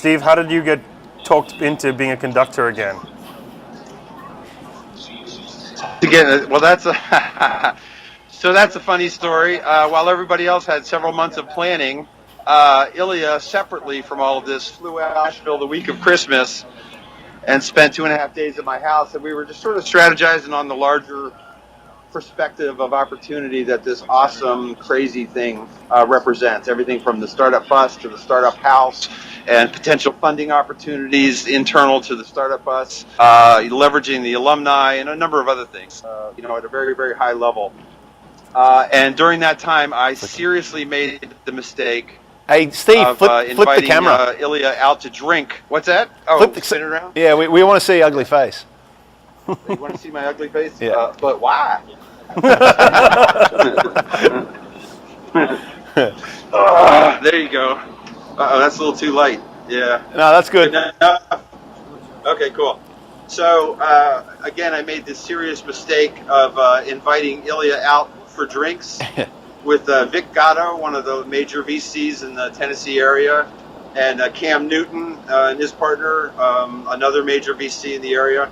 Steve, how did you get talked into being a conductor again? Again, well, that's a so that's a funny story. While everybody else had several months of planning, Ilya, separately from all of this, flew out to Nashville the week of Christmas and spent 2.5 days at my house, and we were just sort of strategizing on the larger perspective of opportunity that this awesome, crazy thing represents. Everything from the startup bus to the startup house, and potential funding opportunities internal to the startup bus, leveraging the alumni, and a number of other things, at a very, very high level. And during that time, I seriously made the mistake. Hey, Steve, flip the camera. Ilya out to drink. What's that? Oh, spin it around? Yeah, we want to see your ugly face. You want to see my ugly face? Yeah. But why? There you go. Uh-oh, that's a little too light. Yeah. No, that's good. Okay, cool. So, again, I made this serious mistake of inviting Ilya out for drinks with Vic Gatto, one of the major VCs in the Tennessee area, and Cam Newton and his partner, another major VC in the area.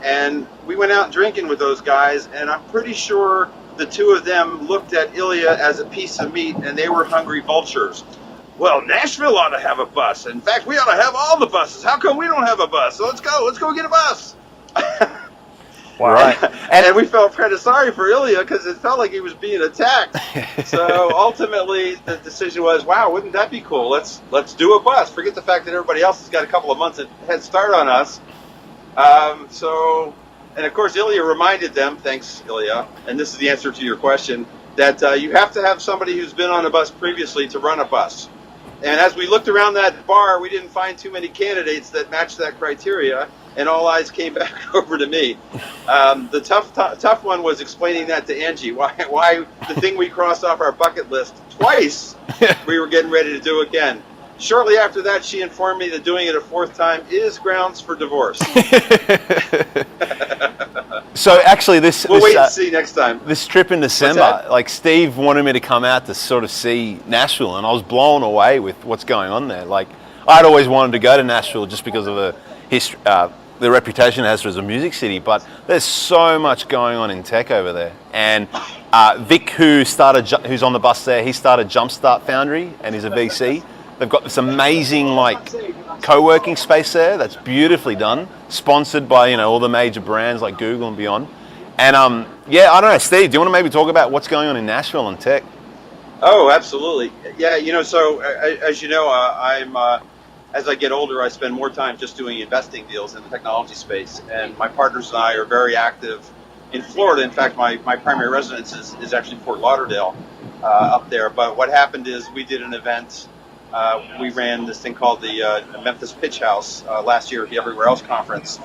And we went out drinking with those guys, and I'm pretty sure the two of them looked at Ilya as a piece of meat, and they were hungry vultures. Well, Nashville ought to have a bus. In fact, we ought to have all the buses. How come we don't have a bus? So let's go get a bus. Wow. Right. And we felt kind of sorry for Ilya because it felt like he was being attacked. So ultimately, the decision was, wow, wouldn't that be cool? Let's do a bus. Forget the fact that everybody else has got a couple of months of head start on us. And of course, Ilya reminded them, thanks, Ilya, and this is the answer to your question, that you have to have somebody who's been on a bus previously to run a bus. And as we looked around that bar, we didn't find too many candidates that matched that criteria, and all eyes came back over to me. The tough one was explaining that to Angie, why the thing we crossed off our bucket list twice, we were getting ready to do again. Shortly after that, she informed me that doing it a fourth time is grounds for divorce. So actually, we'll wait and see next time. This trip in December, like Steve wanted me to come out to sort of see Nashville, and I was blown away with what's going on there. Like, I'd always wanted to go to Nashville just because of the history, the reputation it has as a music city. But there's so much going on in tech over there. And Vic, who's on the bus there, he started Jumpstart Foundry, and he's a VC. They've got this amazing co-working space there that's beautifully done, sponsored by all the major brands like Google and beyond. And I don't know, Steve, do you want to maybe talk about what's going on in Nashville and tech? Oh, absolutely. Yeah, so as you know, as I get older, I spend more time just doing investing deals in the technology space, and my partners and I are very active in Florida. In fact, my primary residence is actually Fort Lauderdale up there. But what happened is we did an event. We ran this thing called the Memphis Pitch House last year at the Everywhere Else conference,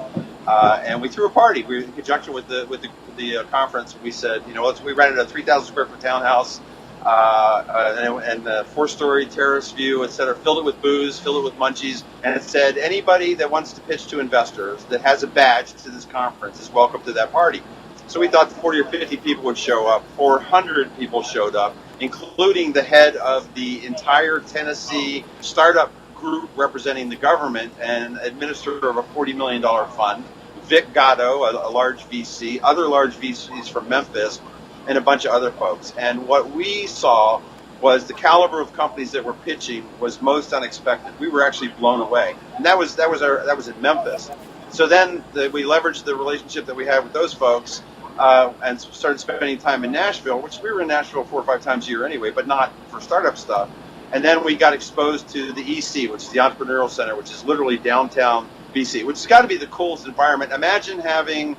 and we threw a party. We, in conjunction with the conference, we said, we rented a 3,000 square foot townhouse and a 4-story terrace view, etc. Filled it with booze, filled it with munchies, and it said anybody that wants to pitch to investors that has a badge to this conference is welcome to that party. So we thought 40 or 50 people would show up. 400 people showed up, including the head of the entire Tennessee startup group representing the government and administrator of a $40 million fund, Vic Gatto, a large VC, other large VCs from Memphis, and a bunch of other folks. And what we saw was the caliber of companies that were pitching was most unexpected. We were actually blown away. And that was in Memphis. So then we leveraged the relationship that we had with those folks and started spending time in Nashville, which we were in Nashville 4 or 5 times a year anyway, but not for startup stuff. And then we got exposed to the EC, which is the Entrepreneurial Center, which is literally downtown BC, which has got to be the coolest environment. Imagine having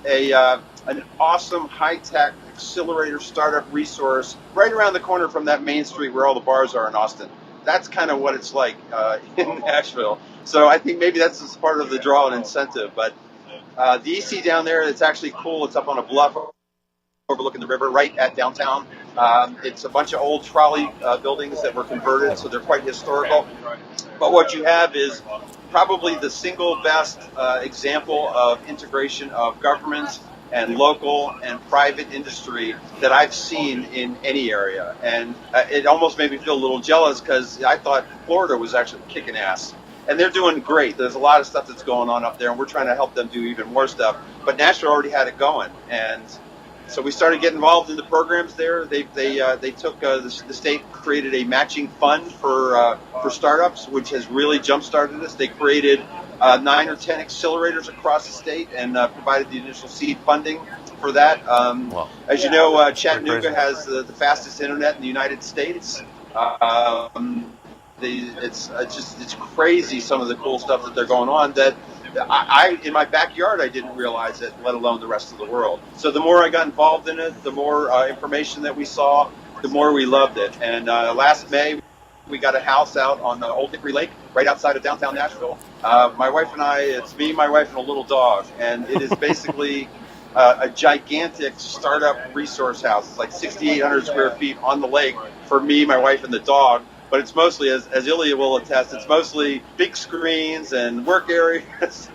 an awesome high-tech accelerator startup resource right around the corner from that main street where all the bars are in Austin. That's kind of what it's like in Nashville. So I think maybe that's just part of the draw and incentive, but the EC down there, it's actually cool. It's up on a bluff overlooking the river right at downtown. It's a bunch of old trolley buildings that were converted, so they're quite historical. But what you have is probably the single best example of integration of government and local and private industry that I've seen in any area. And it almost made me feel a little jealous because I thought Florida was actually kicking ass. and they're doing great. There's a lot of stuff that's going on up there, and we're trying to help them do even more stuff. But Nashville already had it going, and so we started getting involved in the programs there. They took the state created a matching fund for startups, which has really jump-started us. They created 9 or 10 accelerators across the state and provided the initial seed funding for that. Wow. As you know, Chattanooga has the fastest internet in the United States. It's crazy, some of the cool stuff that they're going on that I in my backyard I didn't realize it, let alone the rest of the world. So the more I got involved in it, the more information that we saw, the more we loved it. And last May we got a house out on the Old Hickory Lake right outside of downtown Nashville. My wife and I, it's me, my wife, and a little dog, and it is basically a gigantic startup resource house. It's like 6,800 square feet on the lake for me, my wife, and the dog. But it's mostly, as Ilya will attest, it's mostly big screens and work areas,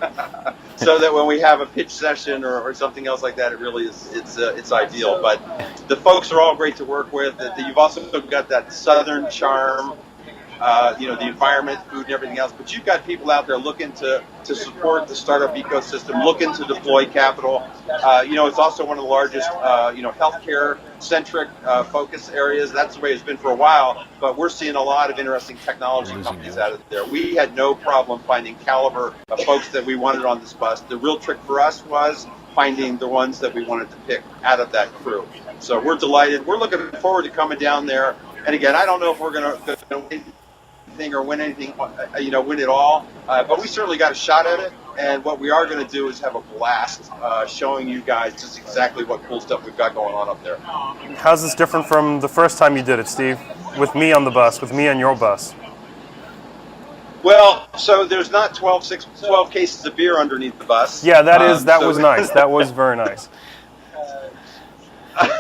so that when we have a pitch session or something else like that, it really is it's ideal. But the folks are all great to work with. You've also got that southern charm, the environment, food, and everything else. But you've got people out there looking to support the startup ecosystem, looking to deploy capital. It's also one of the largest, healthcare-centric focus areas. That's the way it's been for a while. But we're seeing a lot of interesting technology companies out of there. We had no problem finding caliber of folks that we wanted on this bus. The real trick for us was finding the ones that we wanted to pick out of that crew. So we're delighted. We're looking forward to coming down there. And again, I don't know if we're going to win anything or win anything, win it all. But we certainly got a shot at it. And what we are going to do is have a blast showing you guys just exactly what cool stuff we've got going on up there. How's this different from the first time you did it, Steve? With me on the bus, with me on your bus. Well, so there's not 12 cases of beer underneath the bus. Yeah, that was nice. That was very nice.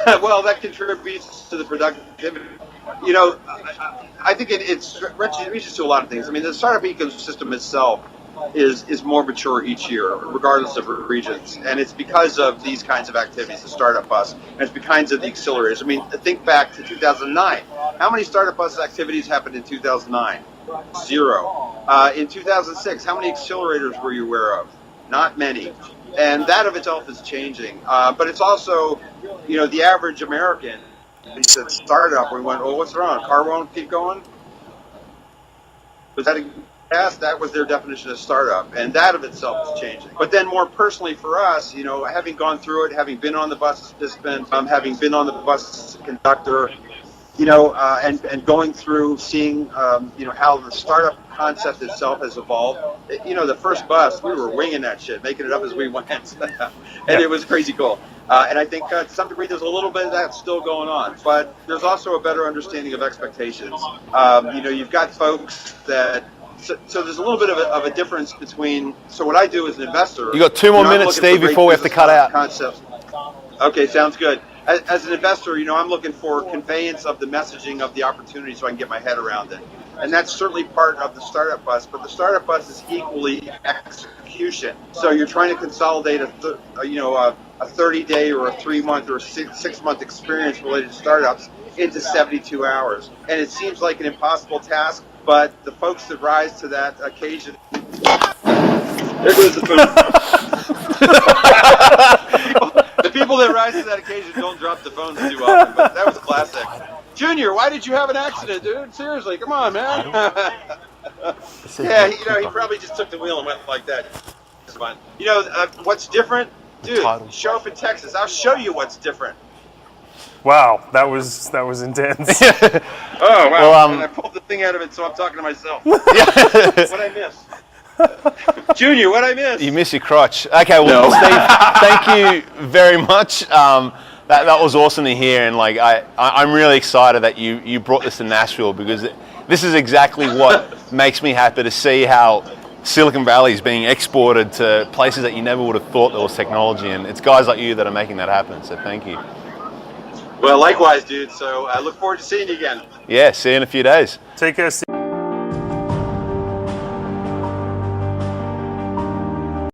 Well, that contributes to the productivity. I think it reaches to a lot of things. I mean, the startup ecosystem itself is more mature each year, regardless of regions. And it's because of these kinds of activities, the Startup Bus, and it's because of the accelerators. I mean, think back to 2009. How many Startup Bus activities happened in 2009? 0. In 2006, how many accelerators were you aware of? Not many. And that of itself is changing. But it's also, the average American, he said startup, we went, oh, what's wrong? Car won't keep going? Was that a gas? That was their definition of startup. And that of itself is changing. But then more personally for us, having gone through it, having been on the bus as a participant, having been on the bus as a conductor, and going through, seeing, how the startup concept itself has evolved. The first bus, we were winging that shit, making it up as we went. It was crazy cool. And I think to some degree there's a little bit of that still going on. But there's also a better understanding of expectations. You've got folks that... So there's a little bit of a difference between... So what I do as an investor... You got 2 more minutes, Steve, before we have to cut out. Concepts. Okay, sounds good. As an investor, I'm looking for conveyance of the messaging of the opportunity so I can get my head around it. And that's certainly part of the Startup Bus, but the Startup Bus is equally execution. So you're trying to consolidate a 30-day or a 3-month or a 6-month experience related to startups into 72 hours. And it seems like an impossible task, but the folks that rise to that occasion... There goes the phone. The people that rise to that occasion don't drop the phones too often, but that was a classic. Junior, why did you have an accident, dude? Seriously, come on, man. Yeah, he probably just took the wheel and went like that. It's fun. What's different? Dude, show up in Texas. I'll show you what's different. Wow, that was intense. Oh, wow. And I pulled the thing out of it, so I'm talking to myself. What'd I miss? Junior, what'd I miss? You miss your crotch. Okay, well, no. Steve, thank you very much. That was awesome to hear, and I'm really excited that you brought this to Nashville, because this is exactly what makes me happy to see how Silicon Valley is being exported to places that you never would have thought there was technology, and it's guys like you that are making that happen, so thank you. Well, likewise, dude, so I look forward to seeing you again. Yeah, see you in a few days. Take care, Steve.